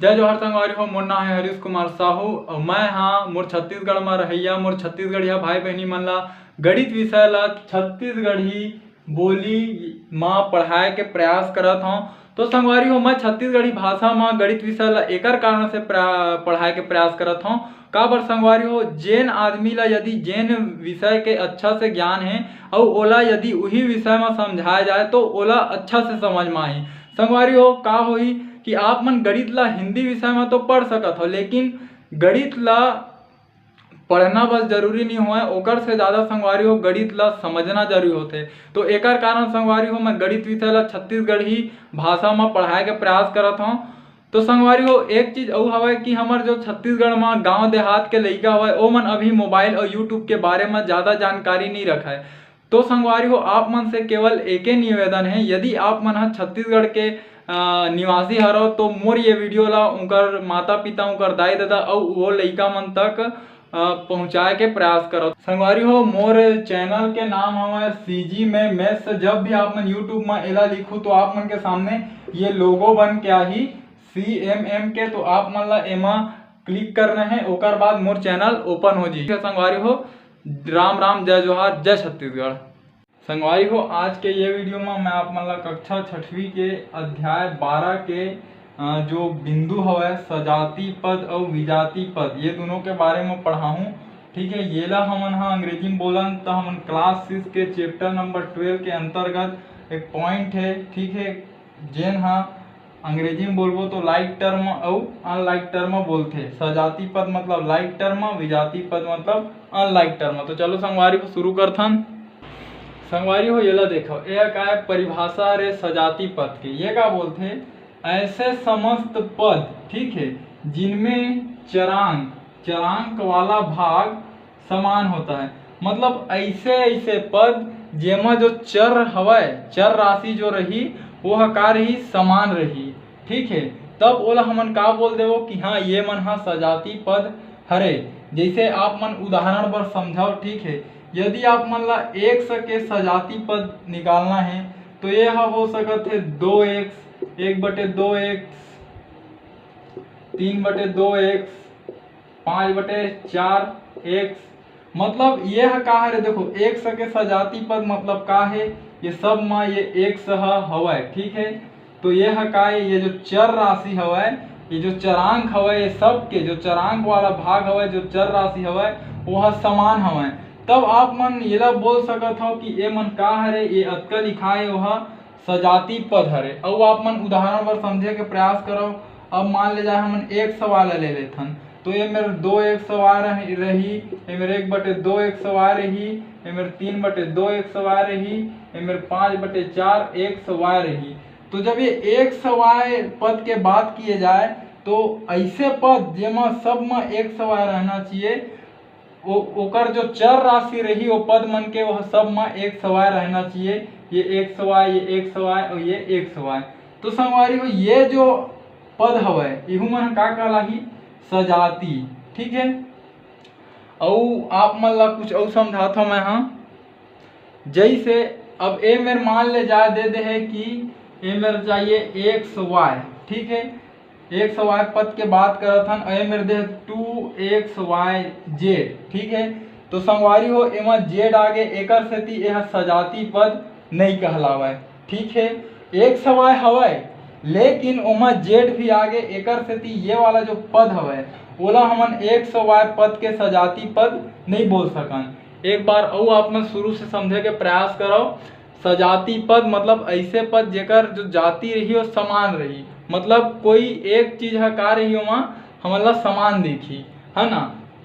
जय जोहर संगवारी हो। मोर नाम है हरीश कुमार साहू और मैं हाँ मोर छत्तीसगढ़ में रहिया मोर छत्तीसगढ़िया भाई बहनी मन ला गणित विषय ला छत्तीसगढ़ी बोली माँ पढ़ाए के प्रयास करत हूँ। तो संगवारी हो मैं छत्तीसगढ़ी भाषा में गणित विषय ला एकर कारण से पढ़ाए के प्रयास करत हूँ। का बर संगवारी हो जेन आदमी ला यदि जेन विषय के अच्छा से ज्ञान है और ओला यदि वही विषय में समझाया जाए तो ओला अच्छा से समझ में आही। संगवारी हो का होई कि आप मन गणित ला हिंदी विषय में तो पढ़ सकत हो, लेकिन गणित ला पढ़ना बस जरूरी नहीं हुआ, ओकर से ज़्यादा संगवारी हो गणित ला समझना जरूरी होते। तो एकर कारण संगवारी हो मैं गणित विषय ला छत्तीसगढ़ी भाषा में पढ़ाए के प्रयास करत हूँ। तो संगवारी हो एक चीज और हवा कि हमार जो छत्तीसगढ़ में गांव देहात के लइका हवा ओ मन अभी मोबाइल और यूट्यूब के बारे में ज़्यादा जानकारी नहीं रखा है। तो संगवारी हो आप मन से केवल एक ही निवेदन है, यदि आप मन छत्तीसगढ़ के निवासी हरो तो मोर ये वीडियो ला उनकर माता पिता उनकर दाई दादा और वो लइका मन तक पहुँचाए के प्रयास करो। संगवारी हो मोर चैनल के नाम हमारे सीजी में मैथ्स। जब भी आप मन यूट्यूब में एला लिखू तो आप मन के सामने ये लोगो बन के आही CMM के, तो आप मन ला एमा क्लिक करना है, ओकर बाद मोर चैनल ओपन हो जी। संगवारी हो राम राम जय जोहार जय छत्तीसगढ़। संगवारी हो आज के ये वीडियो में मैं आप मन ला कक्षा 6वीं के अध्याय 12 के जो बिंदु है सजाती पद और विजाती पद ये दोनों के बारे में पढ़ाऊँ। ठीक है, ये ला हमन हाँ अंग्रेजी में बोलन तो हमन क्लास 6 के चैप्टर नंबर 12 के अंतर्गत एक पॉइंट है। ठीक है, जेन हाँ अंग्रेजी में बोलबो तो लाइक टर्म और अनलाइक टर्म बोलते। सजाती पद मतलब लाइक टर्म, विजाती पद मतलब अनलाइक टर्म। तो चलो संगवारी को शुरू करथन। संगवारी हो ये ला देखो ये का है परिभाषा रे सजाती पद के। ये का बोलते ऐसे समस्त पद, ठीक है, जिनमें चरांक वाला भाग समान होता है। मतलब ऐसे ऐसे पद जेमा जो चर हवय चर राशि जो रही वो हकार ही समान रही। ठीक है, तब ओला हमन का बोल देवो कि हाँ ये मन हा सजाती पद हरे। जैसे आप मन उदाहरण पर समझाओ। ठीक है, यदि आप मन ला x के सजाती पद निकालना है तो ये हो सकत है 2x 1/2x 3/2x 5/4x। मतलब ये का है देखो x के सजाती पद मतलब का है ये सब में ये x हवय। ठीक है, तो ये का है ये जो चर राशि हवय ये जो चरांक हवय ये सब के जो चरांक वाला भाग हवय जो चर राशि हवय वह समान हवय। तब आप मन ये ला बोल सकत हो कि ये मन का हरे ये अतका लिखा है वह सजाती पद हरे। और आप मन उदाहरण पर समझे के प्रयास करो। अब मान ले जाए हमन एक सवाल ले लेथन तो ये मेरे 2x सवाल रही, ये मेरे 1/2x सवाल रही, ये मेरे 3/2x सवाल रही, ये मेरे 5/4x सवाल रही। तो जब ये एक सवाल पद के बात किए जाए तो ऐसे पद जेमा सब में एक सवाल रहना चाहिए, ओकर जो चर राशि रही वो पद मन के वह सब में एक सवाल रहना चाहिए। ये एक सवाल, ये एक सवाल और ये एक सवाल। तो संगवारी हो ये जो पद हवय इहू मन का कहलाही सजाती। ठीक है, और आप मन ला कुछ और समझाता मैं हाँ। जैसे अब ए मेरे मान ले जा दे है कि ए मेरे चाहिए xy। ठीक है, xy पद के बात करत हन ए मेरे दे 2xyz। ठीक है, तो संगवारी हो एमा z आगे एकर सेती यह सजाती पद नहीं कहलावय। ठीक है, xy हवय लेकिन ओमा z भी आगे एकर सेती ये वाला जो पद हवय ओला हमन xy पद के सजाती पद नहीं बोल सकन। एक बार और आप मन शुरू से समझे के प्रयास करो। सजाती पद मतलब ऐसे पद जेकर जो जाति रही वो समान रही, मतलब कोई एक चीज है का रही वहाँ हमन ला समान देखी है ना।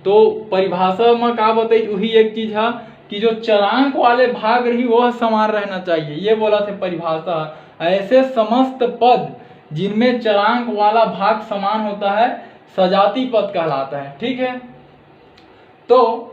तो परिभाषा में का बताई वही एक चीज है कि जो चरांक वाले भाग रही वह समान रहना चाहिए। ये बोला थे परिभाषा ऐसे समस्त पद जिनमें चरांक वाला भाग समान होता है सजाती पद कहलाता है। ठीक है, तो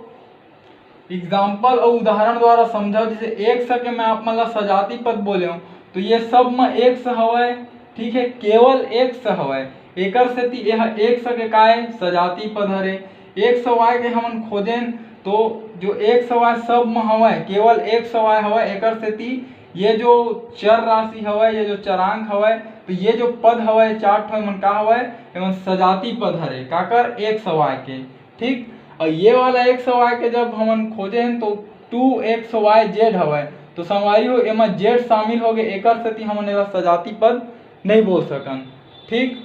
एग्जाम्पल और उदाहरण द्वारा समझाओ। जैसे x के मैं आप मतलब सजाती पद बोले हूँ तो ये सब में x हवय। ठीक है, केवल x हवय एकर सेती यह x के का है सजाती पद हरे। xy के हमन खोजें तो जो एक सवाय सब में हवय केवल एक सवाय हवय एकर सेती ये जो चर राशि हवय, ये जो चरांक हवय, तो ये जो पद हवय चार ठो मन का हवय एवं सजाती पद हरे काकर एक सवाय के। ठीक, और ये वाला एक सवाय के जब हमन खोजे हैं तो 2xyz हवय, तो संगवारी हो एमा z शामिल हो गए एकर सेती हमन एला सजाती पद नहीं बोल सकन। ठीक,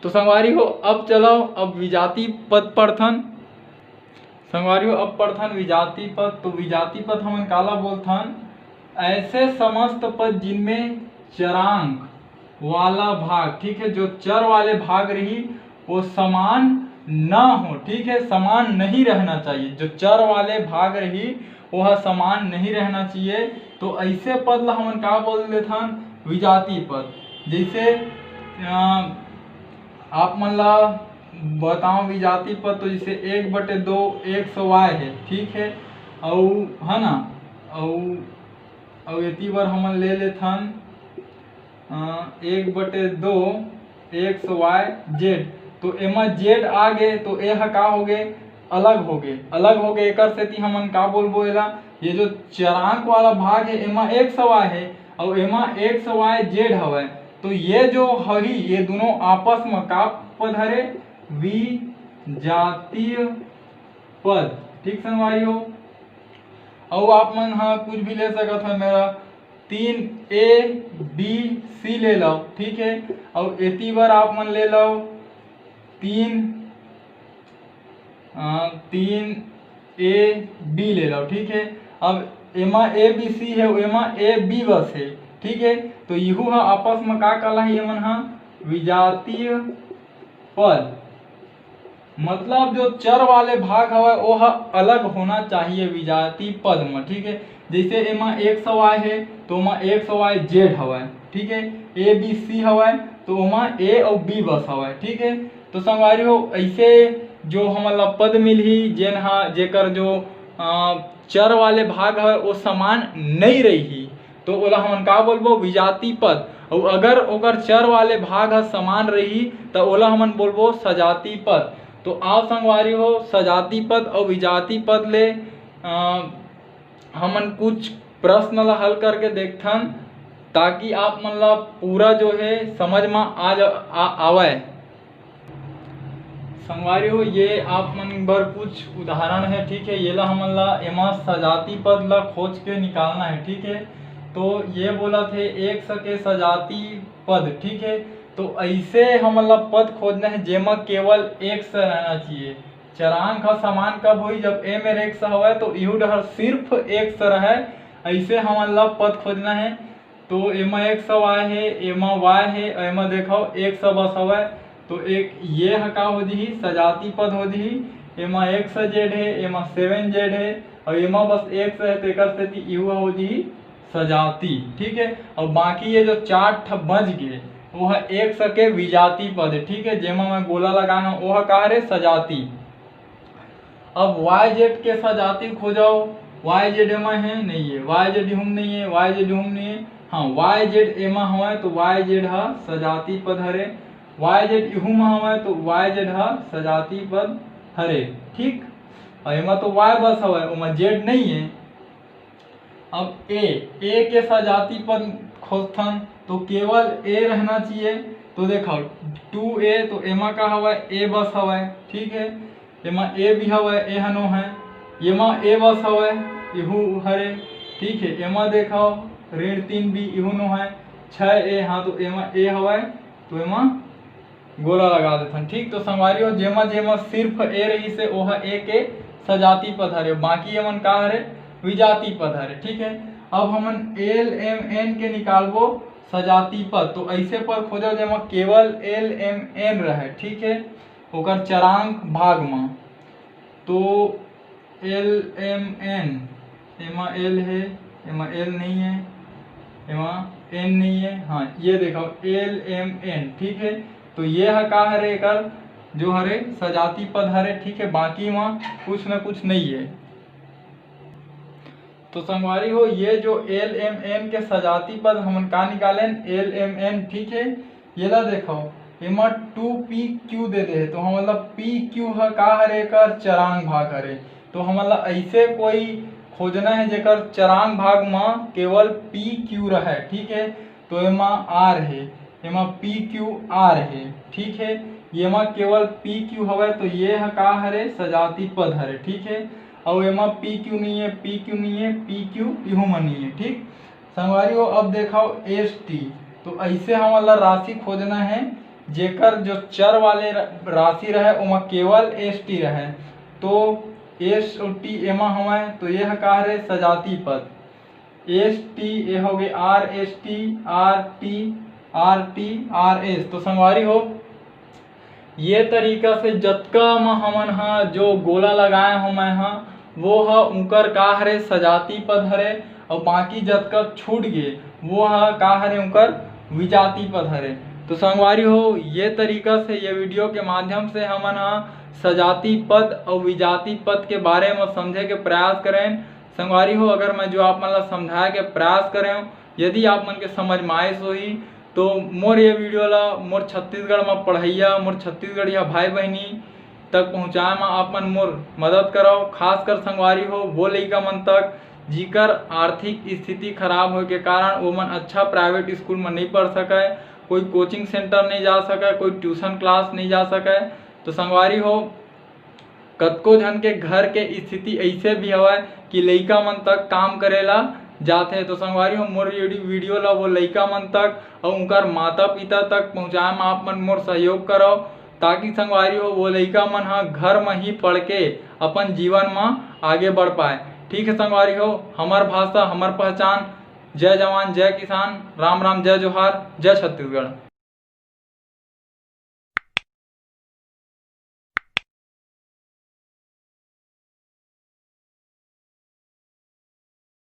तो संगवारी हो अब चलो अब विजाती पद पढ़थन। संगवारी हो अब पढ़थन विजाती पद। तो विजाती पद हमन काला बोलथन, ऐसे समस्त पद जिनमें चरांक वाला भाग, ठीक है, जो चर वाले भाग रही वो समान ना हो। ठीक है, समान नहीं रहना चाहिए, जो चर वाले भाग रही वह समान नहीं रहना चाहिए। तो ऐसे पद ला हमन का बोल देथन विजाती पद। जैसे आप मन ला बताओ विजाती पद, तो जैसे 1/2 1y है, ठीक है, है ना, और इतनी बार हमन ले लेथन 1/2 xyz, तो एमा z आ गए तो ए का हो गए अलग हो गए एकर सेती हमन का बोलबो एला, ये जो चरांक वाला भाग है एमा एक सवाय है और एमा एक सवाय z हवय, तो ये जो हही ये दोनों आपस में का पद हरे विजातीय पद। ठीक संगवारी हो, और आप मन हाँ कुछ भी ले सकत है, मेरा 3ABC ले लो, ठीक है, और इतनी बार आप मन ले लो 3AB ले लो, ठीक है। अब एमा ABC है एमा AB बस है, ठीक है, तो यहू हा आपस में का कहला है एमन हा विजातीय पद। मतलब जो चर वाले भाग हवा वो अलग होना चाहिए विजाती पद में। ठीक है, जैसे एमा एक सवाय है तो ओमा एक सवाय जेड हवा, ठीक है, ए बी सी हवा तो ओमा ए और बी बस हवा। ठीक है, तो संगवारी हो ऐसे जो हमला पद मिलही जेन हा जेकर जो चर वाले भाग है वो समान नहीं रही तो ओला हमन का बोलबो विजाती पद। और अगर ओकर चर वाले भाग है समान रही तो ओला हमन बोलबो सजाती पद। तो आप संगवारी हो सजाती पद और विजाती पद ले हमन कुछ प्रश्न ला हल करके देखथन ताकि आप मन ला पूरा जो है समझ में आवे। संगवारी हो ये आप मन बर कुछ उदाहरण है, ठीक है, ये ला हमन ला एमा सजाती पद ला खोज के निकालना है। ठीक है, तो ये बोला थे एक सके सजाती पद, ठीक है, तो ऐसे हमन ला पद खोजना है जेमा केवल एक स रहना चाहिए। चरांक का समान कब हुई जब ए में एक स हवा तो इहू डहर सिर्फ एक स रहे, ऐसे हमन ला पद खोजना है। तो एमा एक स y है एमा y है एमा देखो एक स बस हवा तो एक ये का हो जी सजाती पद हो जी। एमा एक स जेड है एमा 7 जेड है और एमा बस एक स है तो एक स्थिति इहू हो जी सजाती। ठीक है, और बाकी ये जो चार ठप बच गए वो है एक सके विजाती पद है। ठीक है, जेमा मैं गोला लगाया हूँ वो कहा रे सजाती। अब वाई जेड के सजाती खोजाओ, वाई जेड एमा है नहीं है, वाई जेड हम नहीं है, वाई जेड हम नहीं है, हाँ वाई जेड एमा हवा तो वाई जेड हा सजाती पद हरे, वाई जेड इहू में हवा तो वाई जेड हा सजाती पद हरे। ठीक, और एमा तो वाई बस हवा ओमा जेड नहीं है। अब ए के सजाती पद खोजथन तो केवल ए रहना चाहिए, तो देखो 2a तो एमा का हवा ए बस हवा। ठीक है, एमा ए भी हवा ए हनो है, एमा ए बस हवा इहू हरे। ठीक है, एमा देखो ऋण 3b इहू नो है 6a, हाँ तो एमा ए हवा तो एमा गोला लगा देथन। ठीक, तो संगवारी हो जेमा जेमा सिर्फ ए रही से ओह ए के सजाती पद हरे, बाकी एमन का हरे विजाती पद हरे। ठीक है, अब हमन एल एम एन के निकालबो सजाती पद, तो ऐसे पद खोजो जेमा केवल एल एम एन रहे। ठीक है, ओकर चरांक भाग में तो एल एम एन एमा एल है एमा एल नहीं है एमा एन नहीं है, हाँ ये देखो एल एम एन। ठीक है, तो ये है का हरे एकर जो हरे सजाती पद हरे। ठीक है, बाकी में कुछ न कुछ नहीं है। तो संगवारी हो ये जो एल एम एन के सजाती पद हमन का निकालें एल एम एन। ठीक है, ये ला देखो एमा 2pq दे दे तो हम मतलब pq है का हरे कर चरांक भाग हरे, तो हमन ला ऐसे कोई खोजना है जेकर चरांग भाग में केवल पी क्यू रहे, ठीक है। तो एमा आर है, एमा पी क्यू आर है, ठीक है। ये मा केवल पी क्यू हवे तो ये है का हरे सजाती पद हरे, ठीक है। और एमा पी क्यू नहीं है, पी क्यू नहीं है, पी क्यू इहू में नहीं है, ठीक संगवारी हो। अब देखाओ एस टी, तो ऐसे हमारा राशि खोजना है जेकर जो चर वाले राशि रहे उमा केवल एस टी रहे। तो एस और टी एमा हवे तो यह का है सजाती पद। एस टी ए हो गए R S T R T R T R S. तो संगवारी हो ये तरीका से जतका में हमन हा जो गोला लगाए हो मैं हा वो हा उनकर का हरे सजाती पद हरे, और बाकी जतका छूट गए वो हा का हरे उनकर विजाती पद हरे। तो संगवारी हो ये तरीका से ये वीडियो के माध्यम से हमन हा सजाती पद और विजाती पद के बारे में समझे के प्रयास करें। संगवारी हो अगर मैं जो आप मन ला समझाए के प्रयास करें, यदि आप मन के समझ में आइस होही तो मोर ये वीडियो ला मोर छत्तीसगढ़ में पढ़ैया मोर छत्तीसगढ़िया भाई बहनी तक पहुँचाए में आप मन मोर मदद करो। खासकर संगवारी हो वो लइका मन तक जिकर आर्थिक स्थिति खराब होए के कारण वो मन अच्छा प्राइवेट स्कूल में नहीं पढ़ सके, कोई कोचिंग सेंटर नहीं जा सके, कोई ट्यूशन क्लास नहीं जा सके। तो संगवारी हो कतको झन के घर के स्थिति ऐसे भी हवय कि लइका मन तक काम करेला जाते। तो संगवारी हो मोर वीडियो ला वो लइका मन तक और उनकर माता पिता तक पहुँचाए में आप मन मोर सहयोग करो, ताकि संगवारी हो वो लइका मन हा घर में ही पढ़ के अपन जीवन में आगे बढ़ पाए। ठीक है संगवारी हो, हमार भाषा हमार पहचान। जय जवान जय किसान, राम राम जय जोहार, जय छत्तीसगढ़।